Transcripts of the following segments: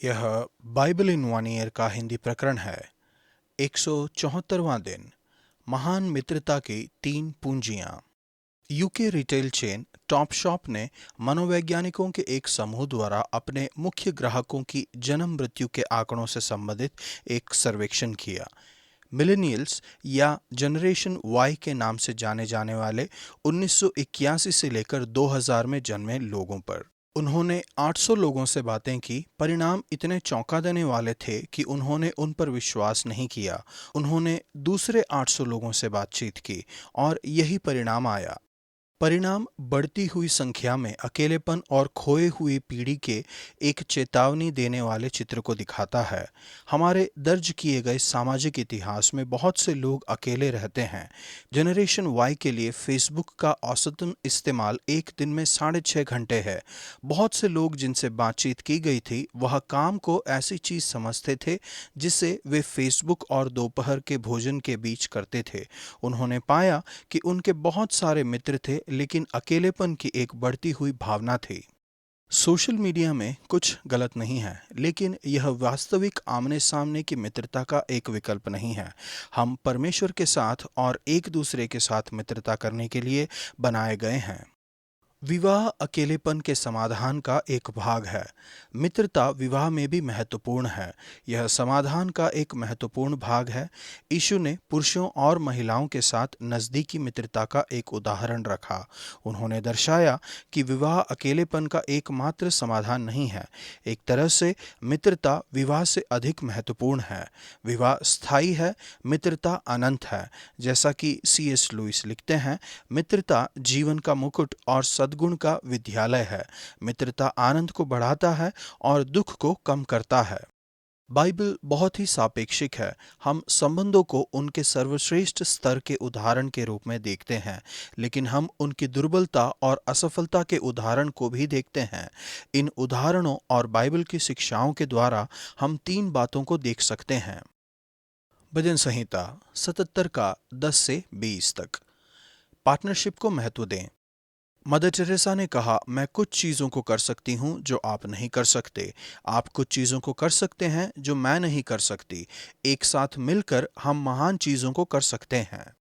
यह Bible in one year का हिंदी प्रकरण है। 174वां दिन। महान मित्रता की तीन पूंजियां। UK retail chain Topshop ने मनोवैज्ञानिकों के एक समूह द्वारा अपने मुख्य ग्राहकों की जन्म मृत्यु के आंकड़ों से संबंधित एक सर्वेक्षण किया। मिलेनियल्स या जनरेशन वाई के नाम से जाने जाने वाले 1981 से लेकर 2000 में जन्मे लोगों पर उन्होंने 800 लोगों से बातें की। परिणाम इतने चौंका देने वाले थे कि उन्होंने उन पर विश्वास नहीं किया। उन्होंने दूसरे 800 लोगों से बातचीत की और यही परिणाम आया। परिणाम बढ़ती हुई संख्या में अकेलेपन और खोए हुई पीढ़ी के एक चेतावनी देने वाले चित्र को दिखाता है। हमारे दर्ज किए गए सामाजिक इतिहास में बहुत से लोग अकेले रहते हैं। जनरेशन वाई के लिए फेसबुक का औसतन इस्तेमाल एक दिन में 6.5 घंटे है। बहुत से लोग जिनसे बातचीत की गई थी वह काम को ऐसी चीज समझते थे जिसे वे फेसबुक और दोपहर के भोजन के बीच करते थे। उन्होंने पाया कि उनके बहुत सारे मित्र थे, लेकिन अकेलेपन की एक बढ़ती हुई भावना थी। सोशल मीडिया में कुछ गलत नहीं है, लेकिन यह वास्तविक आमने सामने की मित्रता का एक विकल्प नहीं है। हम परमेश्वर के साथ और एक दूसरे के साथ मित्रता करने के लिए बनाए गए हैं। विवाह अकेलेपन के समाधान का एक भाग है। मित्रता विवाह में भी महत्वपूर्ण है। यह समाधान का एक महत्वपूर्ण भाग है। यीशु ने पुरुषों और महिलाओं के साथ नज़दीकी मित्रता का एक उदाहरण रखा। उन्होंने दर्शाया कि विवाह अकेलेपन का एकमात्र समाधान नहीं है। एक तरह से मित्रता विवाह से अधिक महत्वपूर्ण है। विवाह स्थायी है, मित्रता अनंत है। जैसा कि C.S. लुइस लिखते हैं, मित्रता जीवन का मुकुट और सद्गुण का विद्यालय है। मित्रता आनंद को बढ़ाता है और दुख को कम करता है। बाइबल बहुत ही सापेक्षिक है। हम संबंधों को उनके सर्वश्रेष्ठ स्तर के उदाहरण के रूप में देखते हैं, लेकिन हम उनकी दुर्बलता और असफलता के उदाहरण को भी देखते हैं। इन उदाहरणों और बाइबल की शिक्षाओं के द्वारा हम तीन बातों को देख सकते हैं। भजन संहिता 77 का 10 से 20 तक। पार्टनरशिप को महत्व दें। मदर टेरेसा ने कहा, मैं कुछ चीज़ों को कर सकती हूँ जो आप नहीं कर सकते। आप कुछ चीज़ों को कर सकते हैं जो मैं नहीं कर सकती। एक साथ मिलकर हम महान चीज़ों को कर सकते हैं।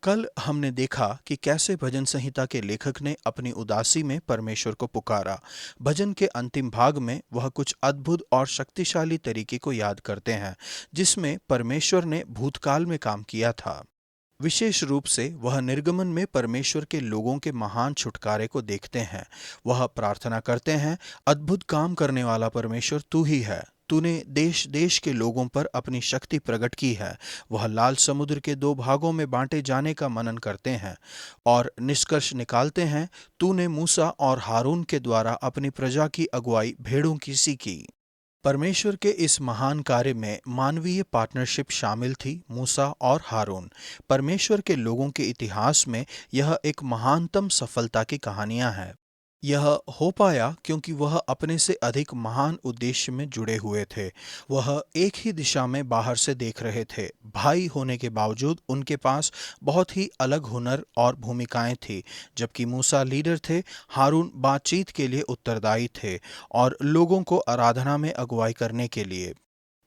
कल हमने देखा कि कैसे भजन संहिता के लेखक ने अपनी उदासी में परमेश्वर को पुकारा। भजन के अंतिम भाग में वह कुछ अद्भुत और शक्तिशाली तरीके को याद करते हैं जिसमें परमेश्वर ने भूतकाल में काम किया था। विशेष रूप से वह निर्गमन में परमेश्वर के लोगों के महान छुटकारे को देखते हैं। वह प्रार्थना करते हैं, अद्भुत काम करने वाला परमेश्वर तू ही है। तूने देश देश के लोगों पर अपनी शक्ति प्रकट की है। वह लाल समुद्र के दो भागों में बांटे जाने का मनन करते हैं और निष्कर्ष निकालते हैं, तूने मूसा और हारून के द्वारा अपनी प्रजा की अगुवाई भेड़ों की सी की। परमेश्वर के इस महान कार्य में मानवीय पार्टनरशिप शामिल थी। मूसा और हारून। परमेश्वर के लोगों के इतिहास में यह एक महानतम सफलता की कहानियां हैं। यह हो पाया क्योंकि वह अपने से अधिक महान उद्देश्य में जुड़े हुए थे। वह एक ही दिशा में बाहर से देख रहे थे। भाई होने के बावजूद उनके पास बहुत ही अलग हुनर और भूमिकाएं थी। जबकि मूसा लीडर थे, हारून बातचीत के लिए उत्तरदायी थे और लोगों को आराधना में अगुवाई करने के लिए।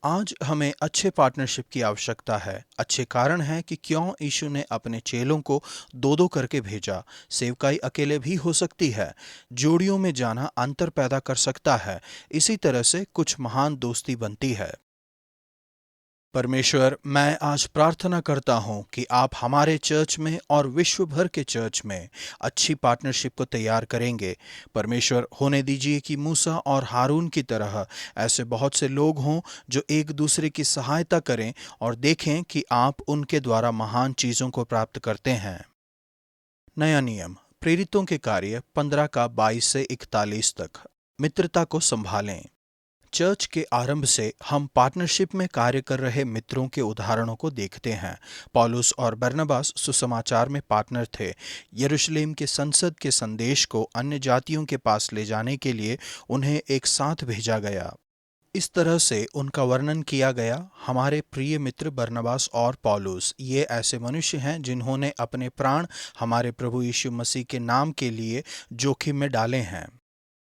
आज हमें अच्छे पार्टनरशिप की आवश्यकता है। अच्छे कारण है कि क्यों यीशु ने अपने चेलों को दो दो करके भेजा। सेवकाई अकेले भी हो सकती है। जोड़ियों में जाना अंतर पैदा कर सकता है। इसी तरह से कुछ महान दोस्ती बनती है। परमेश्वर, मैं आज प्रार्थना करता हूँ कि आप हमारे चर्च में और विश्व भर के चर्च में अच्छी पार्टनरशिप को तैयार करेंगे। परमेश्वर, होने दीजिए कि मूसा और हारून की तरह ऐसे बहुत से लोग हों जो एक दूसरे की सहायता करें और देखें कि आप उनके द्वारा महान चीज़ों को प्राप्त करते हैं। नया नियम, प्रेरितों के कार्य 15 का 22 से 41 तक। मित्रता को संभालें। चर्च के आरंभ से हम पार्टनरशिप में कार्य कर रहे मित्रों के उदाहरणों को देखते हैं। पौलुस और बरनबास सुसमाचार में पार्टनर थे। यरूशलेम के संसद के संदेश को अन्य जातियों के पास ले जाने के लिए उन्हें एक साथ भेजा गया। इस तरह से उनका वर्णन किया गया। हमारे प्रिय मित्र बरनबास और पौलुस ये ऐसे मनुष्य हैं जिन्होंने अपने प्राण हमारे प्रभु यीशु मसीह के नाम के लिए जोखिम में डाले हैं।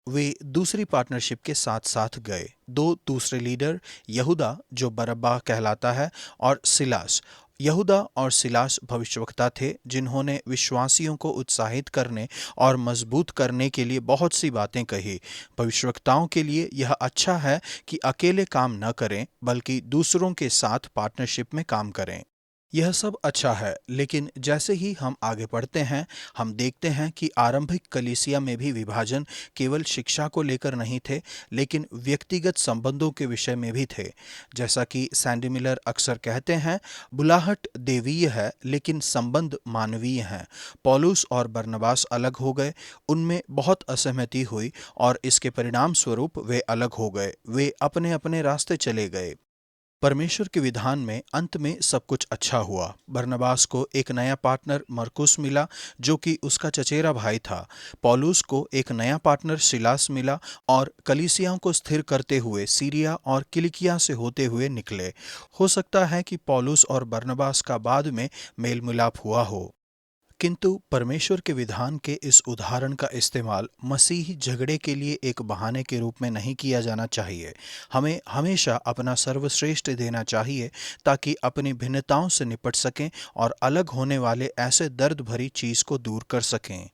वे दूसरी पार्टनरशिप के साथ साथ गए। दो दूसरे लीडर, यहूदा जो बरअब्बा कहलाता है और सिलास। यहूदा और सिलास भविष्यवक्ता थे जिन्होंने विश्वासियों को उत्साहित करने और मजबूत करने के लिए बहुत सी बातें कही। भविष्यवक्ताओं के लिए यह अच्छा है कि अकेले काम न करें बल्कि दूसरों के साथ पार्टनरशिप में काम करें। यह सब अच्छा है, लेकिन जैसे ही हम आगे बढ़ते हैं हम देखते हैं कि आरंभिक कलीसिया में भी विभाजन केवल शिक्षा को लेकर नहीं थे, लेकिन व्यक्तिगत संबंधों के विषय में भी थे। जैसा कि सैंडी मिलर अक्सर कहते हैं, बुलाहट देवीय है लेकिन संबंध मानवीय हैं। पौलुस और बरनबास अलग हो गए, उनमें बहुत असहमति हुई और इसके परिणाम स्वरूप वे अलग हो गए, वे अपने अपने रास्ते चले गए। परमेश्वर के विधान में अंत में सब कुछ अच्छा हुआ। बरनबास को एक नया पार्टनर मरकुस मिला जो कि उसका चचेरा भाई था। पौलुस को एक नया पार्टनर सिलास मिला और कलीसियाओं को स्थिर करते हुए सीरिया और किलिकिया से होते हुए निकले। हो सकता है कि पौलुस और बरनबास का बाद में मेल मिलाप हुआ हो, किंतु परमेश्वर के विधान के इस उदाहरण का इस्तेमाल मसीही झगड़े के लिए एक बहाने के रूप में नहीं किया जाना चाहिए। हमें हमेशा अपना सर्वश्रेष्ठ देना चाहिए ताकि अपनी भिन्नताओं से निपट सकें और अलग होने वाले ऐसे दर्द भरी चीज को दूर कर सकें।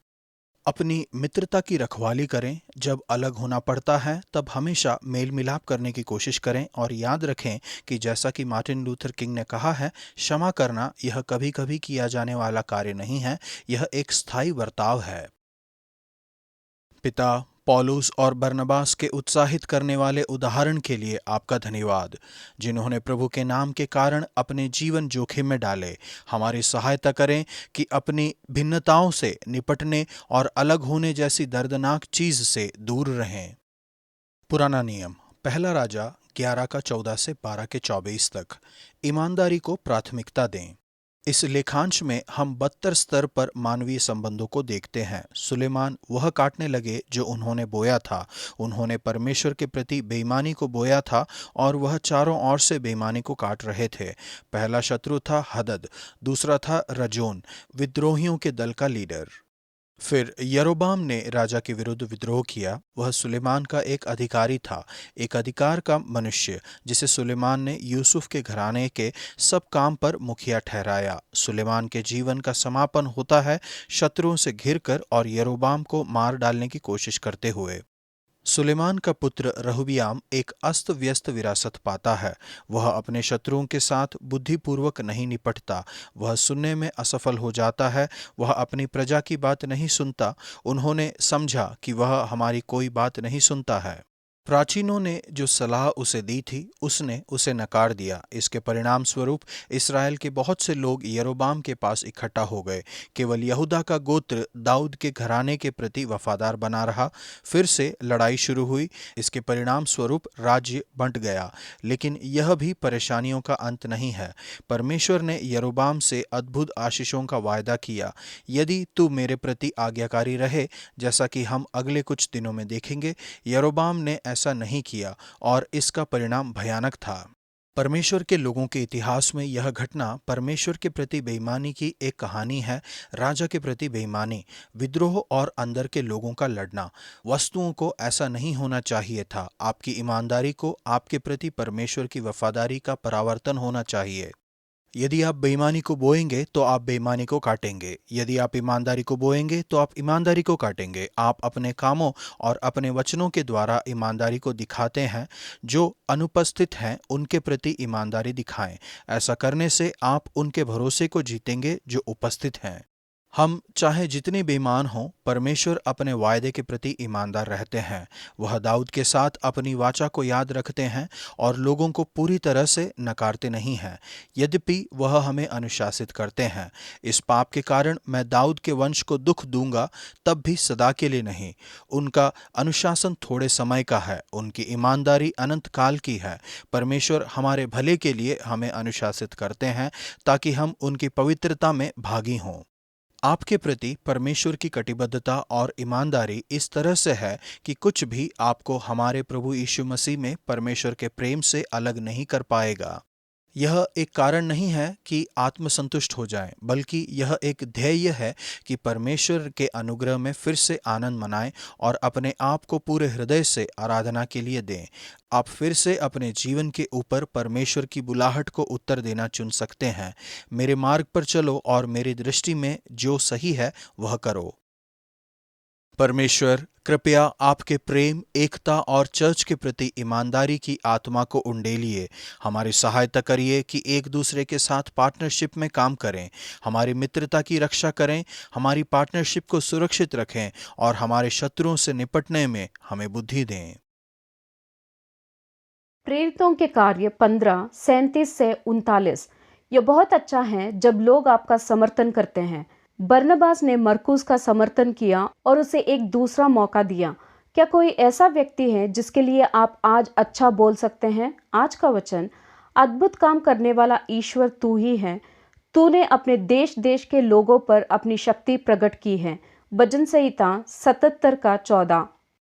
अपनी मित्रता की रखवाली करें। जब अलग होना पड़ता है तब हमेशा मेल मिलाप करने की कोशिश करें और याद रखें कि जैसा कि मार्टिन लूथर किंग ने कहा है, क्षमा करना यह कभी कभी किया जाने वाला कार्य नहीं है, यह एक स्थायी बर्ताव है। पिता, पौलुस और बरनबास के उत्साहित करने वाले उदाहरण के लिए आपका धन्यवाद, जिन्होंने प्रभु के नाम के कारण अपने जीवन जोखिम में डाले। हमारी सहायता करें कि अपनी भिन्नताओं से निपटने और अलग होने जैसी दर्दनाक चीज से दूर रहें। पुराना नियम, पहला राजा 11 का 14 से 12 के 24 तक। ईमानदारी को प्राथमिकता दें। इस लेखांश में हम 72 स्तर पर मानवीय संबंधों को देखते हैं। सुलेमान वह काटने लगे जो उन्होंने बोया था। उन्होंने परमेश्वर के प्रति बेईमानी को बोया था और वह चारों ओर से बेईमानी को काट रहे थे। पहला शत्रु था हदद, दूसरा था रजोन, विद्रोहियों के दल का लीडर। फिर यरोबाम ने राजा के विरुद्ध विद्रोह किया। वह सुलेमान का एक अधिकारी था, एक अधिकार का मनुष्य जिसे सुलेमान ने यूसुफ के घराने के सब काम पर मुखिया ठहराया। सुलेमान के जीवन का समापन होता है शत्रुओं से घिरकर और यरोबाम को मार डालने की कोशिश करते हुए। सुलेमान का पुत्र रहबियाम एक अस्त व्यस्त विरासत पाता है। वह अपने शत्रुओं के साथ बुद्धिपूर्वक नहीं निपटता, वह सुनने में असफल हो जाता है, वह अपनी प्रजा की बात नहीं सुनता। उन्होंने समझा कि वह हमारी कोई बात नहीं सुनता है। प्राचीनों ने जो सलाह उसे दी थी उसने उसे नकार दिया। इसके परिणाम स्वरूप इसराइल के बहुत से लोग यरोबाम के पास इकट्ठा हो गए। केवल यहूदा का गोत्र दाऊद के घराने के प्रति वफादार बना रहा। फिर से लड़ाई शुरू हुई। इसके परिणाम स्वरूप राज्य बंट गया। लेकिन यह भी परेशानियों का अंत नहीं है। परमेश्वर ने यरोबाम से अद्भुत आशीषों का वायदा किया, यदि तू मेरे प्रति आज्ञाकारी रहे। जैसा कि हम अगले कुछ दिनों में देखेंगे, यरोबाम ने ऐसा नहीं किया और इसका परिणाम भयानक था। परमेश्वर के लोगों के इतिहास में यह घटना परमेश्वर के प्रति बेईमानी की एक कहानी है। राजा के प्रति बेईमानी, विद्रोह और अंदर के लोगों का लड़ना। वस्तुओं को ऐसा नहीं होना चाहिए था। आपकी ईमानदारी को आपके प्रति परमेश्वर की वफादारी का परावर्तन होना चाहिए। यदि आप बेईमानी को बोएंगे तो आप बेईमानी को काटेंगे। यदि आप ईमानदारी को बोएंगे तो आप ईमानदारी को काटेंगे। आप अपने कामों और अपने वचनों के द्वारा ईमानदारी को दिखाते हैं। जो अनुपस्थित हैं उनके प्रति ईमानदारी दिखाएं। ऐसा करने से आप उनके भरोसे को जीतेंगे जो उपस्थित हैं। हम चाहे जितने बेईमान हों, परमेश्वर अपने वायदे के प्रति ईमानदार रहते हैं। वह दाऊद के साथ अपनी वाचा को याद रखते हैं और लोगों को पूरी तरह से नकारते नहीं हैं। यद्यपि वह हमें अनुशासित करते हैं। इस पाप के कारण मैं दाऊद के वंश को दुख दूंगा, तब भी सदा के लिए नहीं। उनका अनुशासन थोड़े समय का है, उनकी ईमानदारी अनंत काल की है। परमेश्वर हमारे भले के लिए हमें अनुशासित करते हैं ताकि हम उनकी पवित्रता में भागी हों। आपके प्रति परमेश्वर की कटिबद्धता और ईमानदारी इस तरह से है कि कुछ भी आपको हमारे प्रभु यीशु मसीह में परमेश्वर के प्रेम से अलग नहीं कर पाएगा। यह एक कारण नहीं है कि आत्मसंतुष्ट हो जाएं, बल्कि यह एक ध्येय है कि परमेश्वर के अनुग्रह में फिर से आनंद मनाएं और अपने आप को पूरे हृदय से आराधना के लिए दें। आप फिर से अपने जीवन के ऊपर परमेश्वर की बुलाहट को उत्तर देना चुन सकते हैं। मेरे मार्ग पर चलो और मेरी दृष्टि में जो सही है वह करो। परमेश्वर, कृपया आपके प्रेम, एकता और चर्च के प्रति ईमानदारी की आत्मा को उंडेलिए। हमारी सहायता करिए कि एक दूसरे के साथ पार्टनरशिप में काम करें, हमारी मित्रता की रक्षा करें, हमारी पार्टनरशिप को सुरक्षित रखें और हमारे शत्रुओं से निपटने में हमें बुद्धि दें। प्रेरितों के कार्य 15:37 से 39। यह बहुत अच्छा है जब लोग आपका समर्थन करते हैं। बरनबास ने मरकुस का समर्थन किया और उसे एक दूसरा मौका दिया। क्या कोई ऐसा व्यक्ति है जिसके लिए आप आज अच्छा बोल सकते हैं? आज का वचन, अद्भुत काम करने वाला ईश्वर तू ही है। तूने अपने देश देश के लोगों पर अपनी शक्ति प्रकट की है। भजन संहिता 77 का 14।